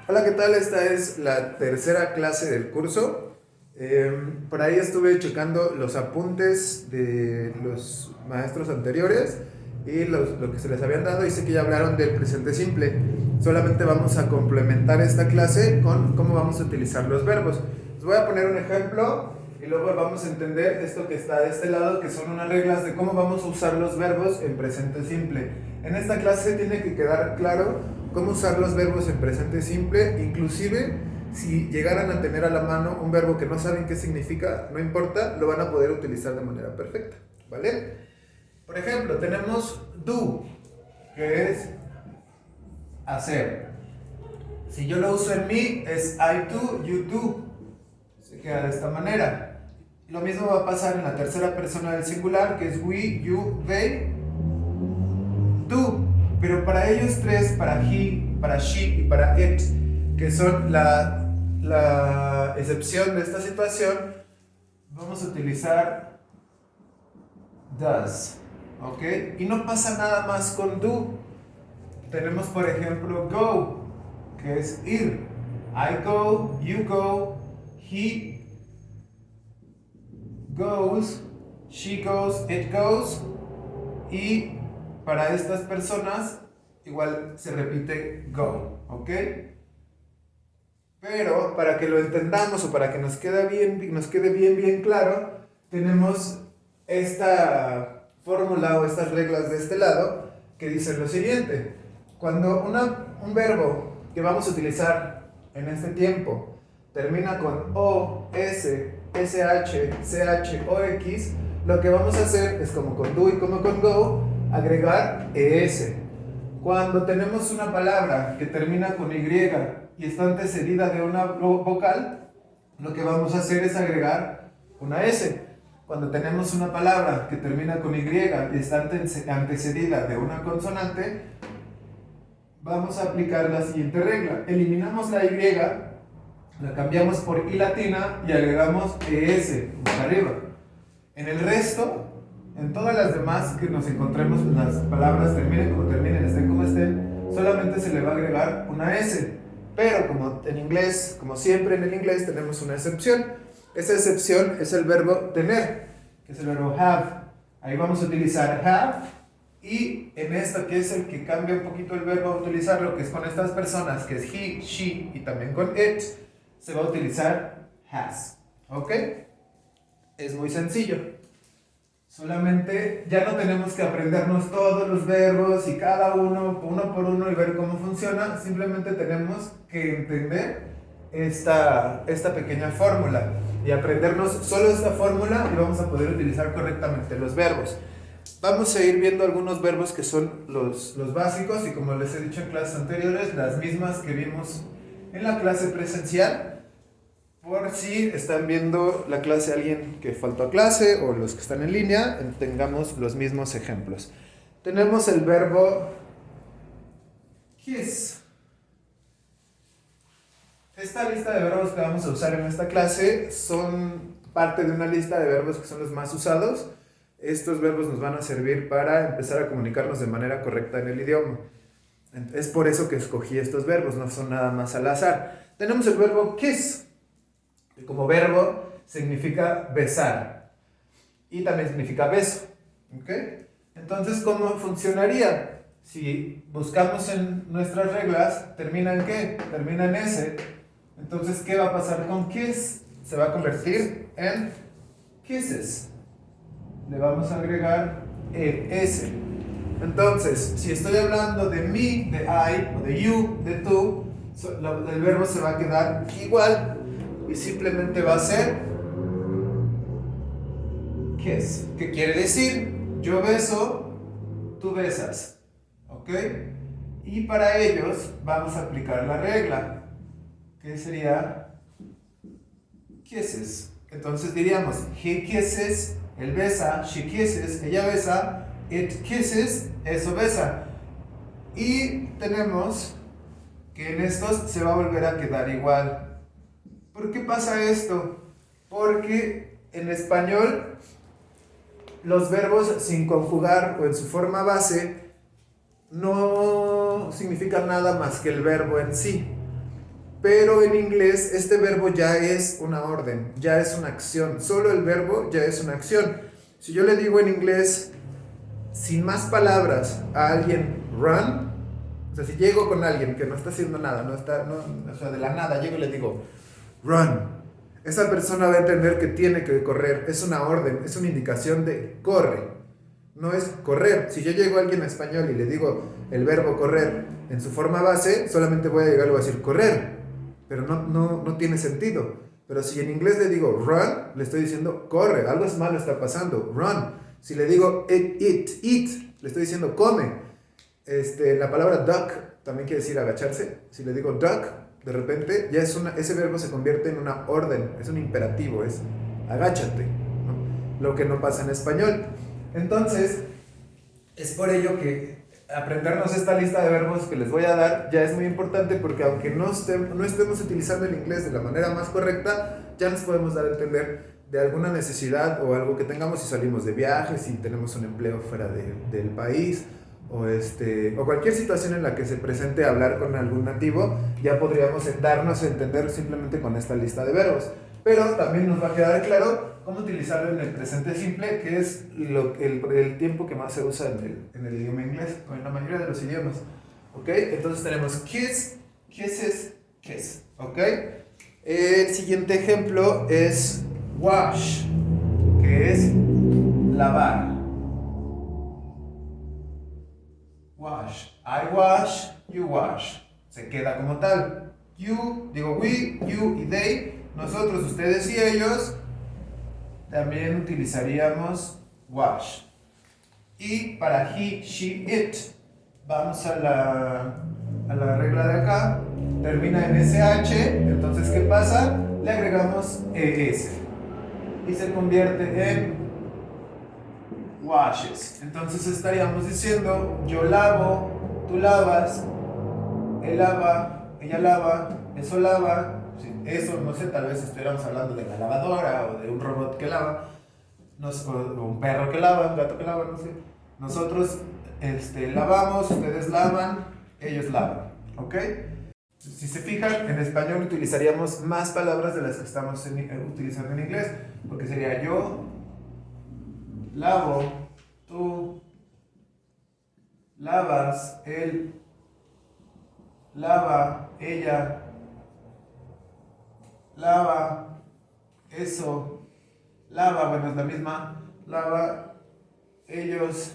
Hola, ¿qué tal? Esta es la tercera clase del curso. Por ahí estuve checando los apuntes de los maestros anteriores y lo que se les habían dado y sé que ya hablaron del presente simple. Solamente vamos a complementar esta clase con cómo vamos a utilizar los verbos. Les voy a poner un ejemplo y luego vamos a entender esto que está de este lado, que son unas reglas de cómo vamos a usar los verbos en presente simple. En esta clase tiene que quedar claro cómo usar los verbos en presente simple, inclusive si llegaran a tener a la mano un verbo que no saben qué significa, no importa, lo van a poder utilizar de manera perfecta, ¿vale? Por ejemplo, tenemos do, que es hacer. Si yo lo uso en mí, es I do, you do. Se queda de esta manera. Lo mismo va a pasar en la tercera persona del singular, que es we, you, they, do. Pero para ellos tres, para he, para she y para it, que son la excepción de esta situación, vamos a utilizar does. ¿Ok? Y no pasa nada más con do. Tenemos, por ejemplo, go, que es ir. I go, you go, he goes, she goes, it goes. Y para estas personas igual se repite go, ¿ok? Pero para que lo entendamos o para que nos quede bien claro, tenemos esta fórmula o estas reglas de este lado que dicen lo siguiente. Cuando un verbo que vamos a utilizar en este tiempo termina con o, s, sh, ch o x, lo que vamos a hacer es como con do y como con go, agregar es. Cuando tenemos una palabra que termina con y y está antecedida de una vocal, lo que vamos a hacer es agregar una s. Cuando tenemos una palabra que termina con y está antecedida de una consonante, vamos a aplicar la siguiente regla. Eliminamos la y, la cambiamos por i latina y agregamos es arriba. En el resto, en todas las demás que nos encontremos, las palabras terminen como terminen, estén como estén, solamente se le va a agregar una s. Pero como en inglés, como siempre en el inglés, tenemos una excepción. Esa excepción es el verbo tener, que es el verbo have. Ahí vamos a utilizar have. Y en esta, que es el que cambia un poquito el verbo a utilizarlo, que es con estas personas, que es he, she y también con it, se va a utilizar has. ¿Ok? Es muy sencillo. Solamente ya no tenemos que aprendernos todos los verbos y cada uno por uno y ver cómo funciona. Simplemente tenemos que entender esta pequeña fórmula y aprendernos solo esta fórmula y vamos a poder utilizar correctamente los verbos. Vamos a ir viendo algunos verbos que son los básicos y, como les he dicho en clases anteriores, las mismas que vimos en la clase presencial. Por si están viendo la clase alguien que faltó a clase o los que están en línea, tengamos los mismos ejemplos. Tenemos el verbo kiss. Esta lista de verbos que vamos a usar en esta clase son parte de una lista de verbos que son los más usados. Estos verbos nos van a servir para empezar a comunicarnos de manera correcta en el idioma. Es por eso que escogí estos verbos, no son nada más al azar. Tenemos el verbo kiss, que como verbo significa besar y también significa beso. ¿Okay? Entonces, ¿cómo funcionaría? Si buscamos en nuestras reglas, ¿termina en qué? Termina en S. Entonces, ¿qué va a pasar con kiss? Se va a convertir en kisses. Le vamos a agregar el S. Entonces, si estoy hablando de me, de I, o de you, de tú, el verbo se va a quedar igual y simplemente va a ser kiss. ¿Qué quiere decir? Yo beso, tú besas. ¿Ok? Y para ellos vamos a aplicar la regla, que sería kisses. Entonces diríamos, he kisses, él besa, she kisses, ella besa, it kisses, eso besa. Y tenemos que en estos se va a volver a quedar igual. ¿Por qué pasa esto? Porque en español los verbos sin conjugar o en su forma base no significan nada más que el verbo en sí. pero en inglés este verbo ya es una orden, ya es una acción. Solo el verbo ya es una acción. Si yo le digo en inglés, sin más palabras, a alguien run, o sea, si llego con alguien que no está haciendo nada, o sea, de la nada llego y le digo run, esa persona va a entender que tiene que correr, es una orden, es una indicación de corre, no es correr. Si yo llego a alguien en español y le digo el verbo correr en su forma base, solamente voy a llegar y voy a decir correr, pero no tiene sentido. Pero si en inglés le digo run, le estoy diciendo corre, algo es malo está pasando, run. Si le digo eat, le estoy diciendo come. La palabra duck también quiere decir agacharse. Si le digo duck, de repente ya ese verbo se convierte en una orden, es un imperativo, es agáchate, ¿no? Lo que no pasa en español. Entonces, es por ello que aprendernos esta lista de verbos que les voy a dar ya es muy importante, porque aunque no estemos utilizando el inglés de la manera más correcta, ya nos podemos dar a entender de alguna necesidad o algo que tengamos si salimos de viaje, si tenemos un empleo fuera del país, o cualquier situación en la que se presente hablar con algún nativo, ya podríamos darnos a entender simplemente con esta lista de verbos. Pero también nos va a quedar claro cómo utilizarlo en el presente simple, que es el tiempo que más se usa en el idioma inglés, o en la mayoría de los idiomas. ¿Ok? Entonces tenemos kiss, kisses, kiss. ¿Ok? El siguiente ejemplo es wash, que es lavar. Wash. I wash, you wash. Se queda como tal. You, digo we, you y they. Nosotros, ustedes y ellos. También utilizaríamos wash. Y para he, she, it, vamos a la regla de acá. Termina en SH. Entonces, ¿qué pasa? Le agregamos ES. Y se convierte en washes. Entonces estaríamos diciendo yo lavo, tú lavas, él lava, ella lava, eso lava. Eso, no sé, tal vez estuviéramos hablando de la lavadora o de un robot que lava, o un perro que lava, un gato que lava, no sé. Nosotros lavamos, ustedes lavan, ellos lavan. ¿Ok? Si se fijan, en español utilizaríamos más palabras de las que estamos utilizando en inglés, porque sería yo lavo, tú lavas, él lava, ella lava, eso lava, bueno, es la misma, lava, ellos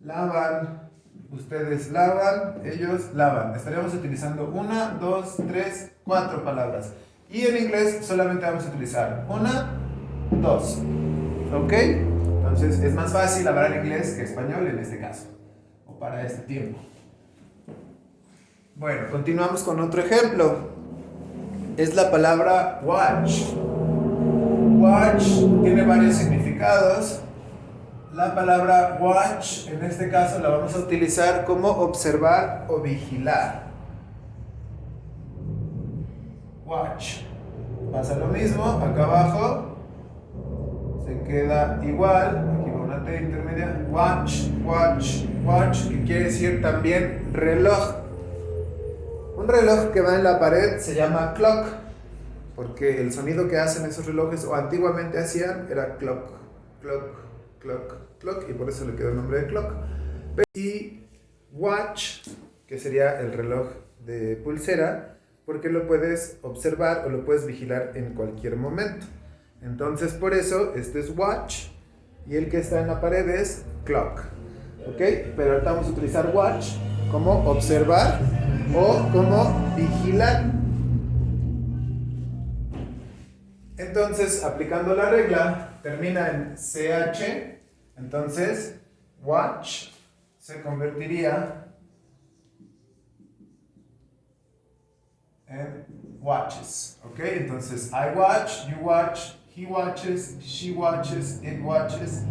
lavan, ustedes lavan, ellos lavan. Estaríamos utilizando 1, 2, 3, 4 palabras. Y en inglés solamente vamos a utilizar 1, 2. ¿Ok? Entonces es más fácil hablar inglés que español en este caso, o para este tiempo. Bueno, continuamos con otro ejemplo. Es la palabra watch. Watch tiene varios significados. La palabra watch en este caso la vamos a utilizar como observar o vigilar. Watch. Pasa lo mismo, acá abajo se queda igual, aquí va una T intermedia, watch, watch, watch, que quiere decir también reloj. Un reloj que va en la pared se llama clock, porque el sonido que hacen esos relojes, o antiguamente hacían, era clock, clock, clock, clock, y por eso le quedó el nombre de clock. Y watch, que sería el reloj de pulsera, porque lo puedes observar o lo puedes vigilar en cualquier momento. Entonces, por eso, este es watch y el que está en la pared es clock. ¿Ok? Pero ahorita vamos a utilizar watch como observar o como vigilar. Entonces, aplicando la regla, termina en CH. Entonces, watch se convertiría en watches. ¿Ok? Entonces, I watch, you watch, he watches, she watches, it watches.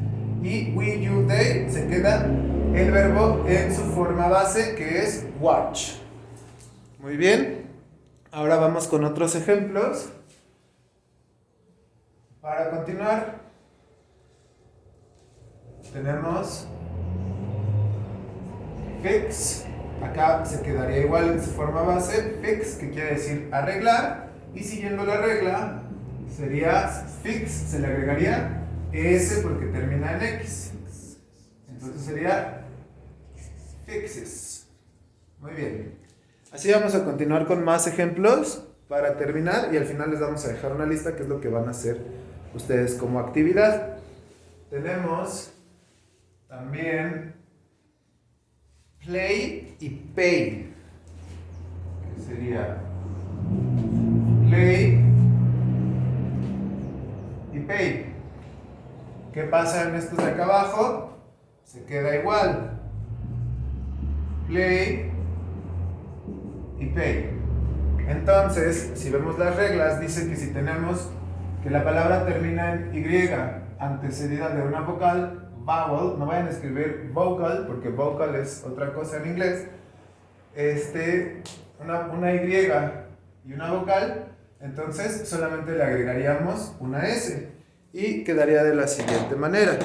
Y we, you, they se queda el verbo en su forma base, que es watch. Muy bien. Ahora vamos con otros ejemplos. Para continuar, tenemos fix, acá se quedaría igual en su forma base, fix, que quiere decir arreglar, y siguiendo la regla sería fix, se le agregaría s porque termina en x. Entonces sería fixes. Muy bien. Así vamos a continuar con más ejemplos para terminar y al final les vamos a dejar una lista que es lo que van a hacer ustedes como actividad. Tenemos también play y pay, que sería play y pay. ¿Qué pasa en estos de acá abajo? Se queda igual. Play y pay. Entonces, si vemos las reglas, dice que si tenemos que la palabra termina en Y antecedida de una vocal, vowel, no vayan a escribir vocal porque vocal es otra cosa en inglés, una Y y una vocal, entonces solamente le agregaríamos una S y quedaría de la siguiente manera.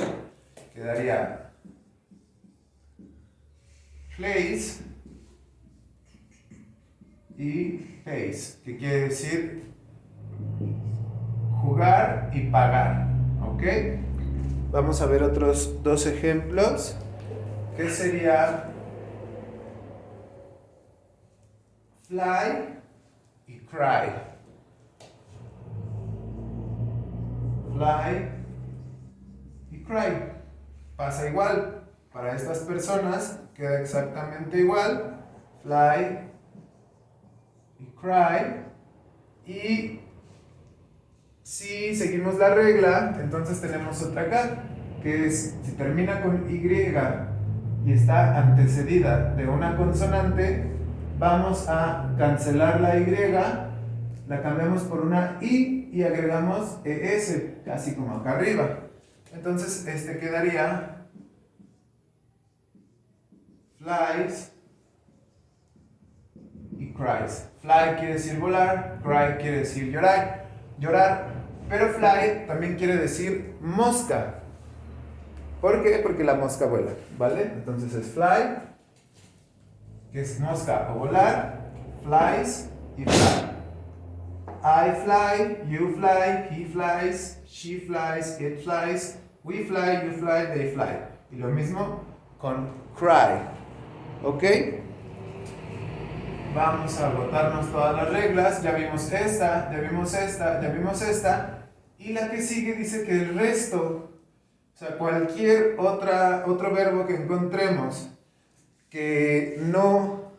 Quedaría plays y pays, que quiere decir jugar y pagar, ¿ok? Vamos a ver otros dos ejemplos, que sería fly y cry. Fly y cry. Pasa igual. Para estas personas queda exactamente igual. Fly y cry. Y si seguimos la regla, entonces tenemos otra acá, que es, si termina con Y y está antecedida de una consonante, vamos a cancelar la Y, la cambiamos por una I y agregamos ES, así como acá arriba. Entonces quedaría flies y cries. Fly quiere decir volar, cry quiere decir llorar, pero fly también quiere decir mosca. ¿Por qué? Porque la mosca vuela, ¿vale? Entonces es fly, que es mosca o volar, flies y fly. I fly, you fly, he flies, she flies, it flies, we fly, you fly, they fly. Y lo mismo con cry, ¿ok? Vamos a botarnos todas las reglas. Ya vimos esta, ya vimos esta, ya vimos esta. Y la que sigue dice que el resto, o sea, cualquier otro verbo que encontremos que no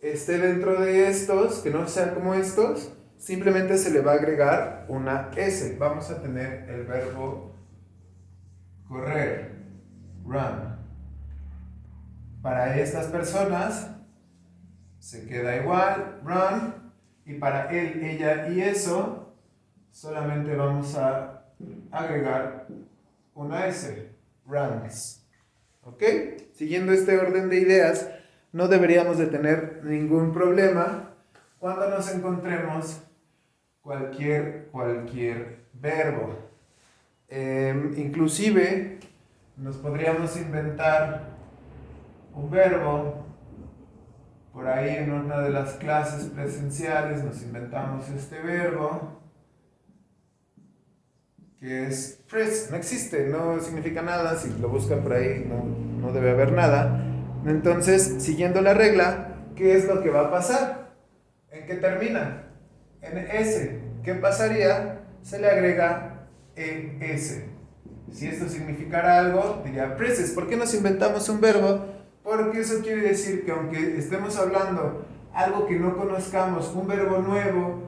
esté dentro de estos, que no sea como estos, simplemente se le va a agregar una S. Vamos a tener el verbo correr, run. Para estas personas se queda igual, run, y para él, ella y eso, solamente vamos a agregar una S, runs. ¿Ok? Siguiendo este orden de ideas, no deberíamos de tener ningún problema cuando nos encontremos cualquier verbo. Inclusive, nos podríamos inventar un verbo. Por ahí en una de las clases presenciales nos inventamos este verbo, que es press. No existe, no significa nada. Si lo buscan por ahí no debe haber nada. Entonces, siguiendo la regla, ¿qué es lo que va a pasar? ¿En qué termina? En S. ¿Qué pasaría? Se le agrega ES. Si esto significara algo, diría presses. ¿Por qué nos inventamos un verbo? Porque eso quiere decir que aunque estemos hablando algo que no conozcamos, un verbo nuevo,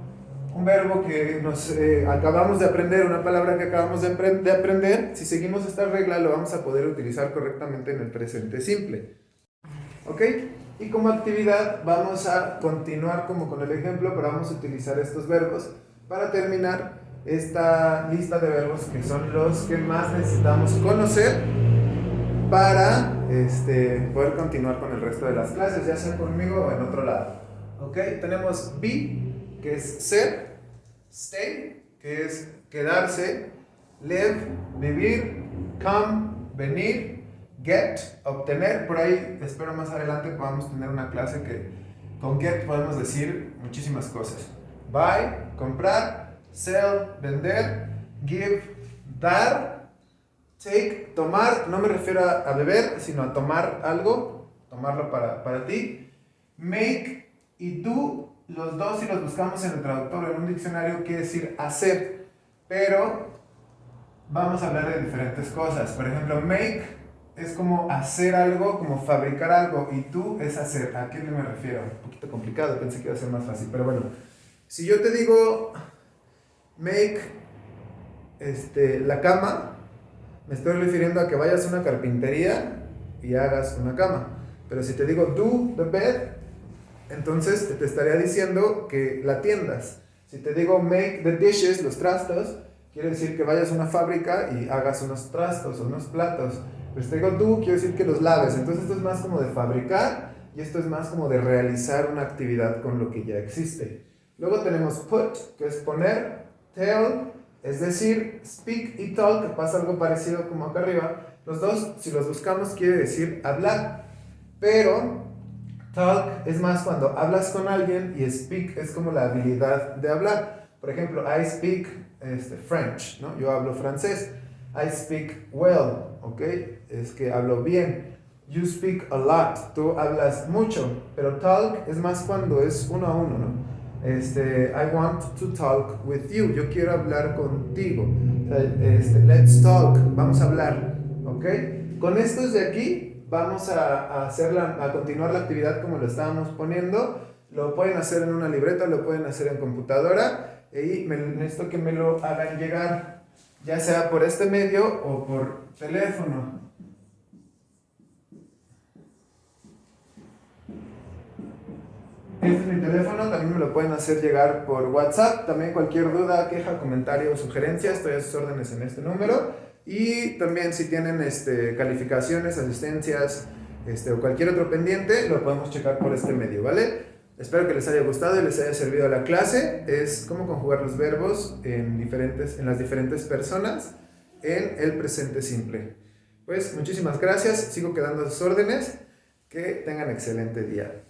un verbo que nos acabamos de aprender, una palabra que acabamos de aprender, si seguimos esta regla lo vamos a poder utilizar correctamente en el presente simple. ¿Ok? Y como actividad vamos a continuar como con el ejemplo, pero vamos a utilizar estos verbos para terminar esta lista de verbos que son los que más necesitamos conocer para poder continuar con el resto de las clases, ya sea conmigo o en otro lado. ¿Ok? Tenemos be, que es ser, stay, que es quedarse, live, vivir, come, venir, get, obtener. Por ahí espero más adelante podamos tener una clase que con get podemos decir muchísimas cosas. Buy, comprar. Sell, vender. Give, dar. Take, tomar. No me refiero a beber, sino a tomar algo, tomarlo para ti. Make y do, los dos si los buscamos en el traductor o en un diccionario quiere decir hacer, pero vamos a hablar de diferentes cosas. Por ejemplo, make es como hacer algo, como fabricar algo, y do es hacer. ¿A qué me refiero? Un poquito complicado, pensé que iba a ser más fácil, pero bueno. Si yo te digo make la cama, me estoy refiriendo a que vayas a una carpintería y hagas una cama. Pero si te digo do the bed, entonces te estaría diciendo que la tiendas. Si te digo make the dishes, los trastos, quiere decir que vayas a una fábrica y hagas unos trastos o unos platos. Pues te digo do, quiere decir que los laves. Entonces esto es más como de fabricar y esto es más como de realizar una actividad con lo que ya existe. Luego tenemos put, que es poner, tell, es decir, speak y talk, que pasa algo parecido como acá arriba. Los dos, si los buscamos, quiere decir hablar. Pero talk es más cuando hablas con alguien y speak es como la habilidad de hablar. Por ejemplo, I speak French, ¿no? Yo hablo francés. I speak well, ¿ok? Es que hablo bien. You speak a lot, tú hablas mucho. Pero talk es más cuando es uno a uno, ¿no? I want to talk with you. Yo quiero hablar contigo. Let's talk. Vamos a hablar, ¿ok? Con estos de aquí vamos a continuar la actividad como lo estábamos poniendo. Lo pueden hacer en una libreta, lo pueden hacer en computadora y necesito que me lo hagan llegar, ya sea por este medio o por teléfono. Este es mi teléfono, también me lo pueden hacer llegar por WhatsApp. También cualquier duda, queja, comentario o sugerencia, estoy a sus órdenes en este número. Y también si tienen calificaciones, asistencias o cualquier otro pendiente, lo podemos checar por este medio, ¿vale? Espero que les haya gustado y les haya servido la clase. Es cómo conjugar los verbos en las diferentes personas en el presente simple. Pues muchísimas gracias, sigo quedando a sus órdenes. Que tengan excelente día.